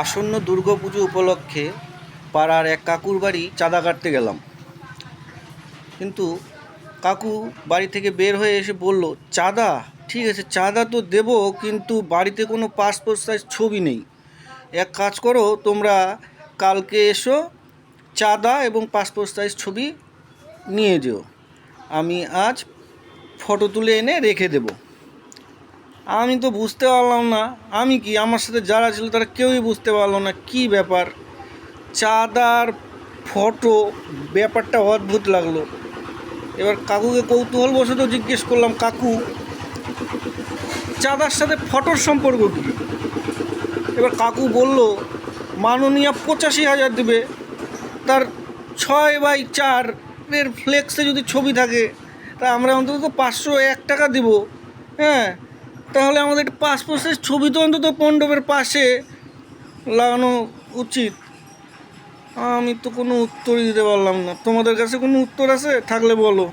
আসন্ন দুর্গাপুজো উপলক্ষে পাড়ার এক কাকুর বাড়ি চাঁদা কাটতে গেলাম। কিন্তু কাকু বাড়ি থেকে বের হয়ে এসে বলল, চাঁদা ঠিক আছে, চাঁদা তো দেবো, কিন্তু বাড়িতে কোনো পাসপোর্ট সাইজ ছবি নেই। এক কাজ করো, তোমরা কালকে এসো, চাঁদা এবং পাসপোর্ট সাইজ ছবি নিয়ে যেও, আমি আজ ফটো তুলে এনে রেখে দেবো। আমি তো বুঝতে পারলাম না, আমি কি, আমার সাথে যারা ছিল তারা কেউই বুঝতে পারলো না কী ব্যাপার। চাঁদার ফটো, ব্যাপারটা অদ্ভুত লাগলো। এবার কাকুকে কৌতূহলবশত জিজ্ঞেস করলাম, কাকু চাঁদার সাথে ফটোর সম্পর্ক কী? এবার কাকু বলল, মাননীয়া 85,000 দেবে, তার 6x4 ফ্লেক্সে যদি ছবি থাকে, তা আমরা অন্তত 501 টাকা দেবো। হ্যাঁ, তাহলে আমাদের একটা পাসপোর্ট সাইজ ছবি তো অন্তত মণ্ডপের পাশে লাগানো উচিত। আমি তো কোনো উত্তরই দিতে পারলাম না। তোমাদের কাছে কোনো উত্তর আছে? থাকলে বলো।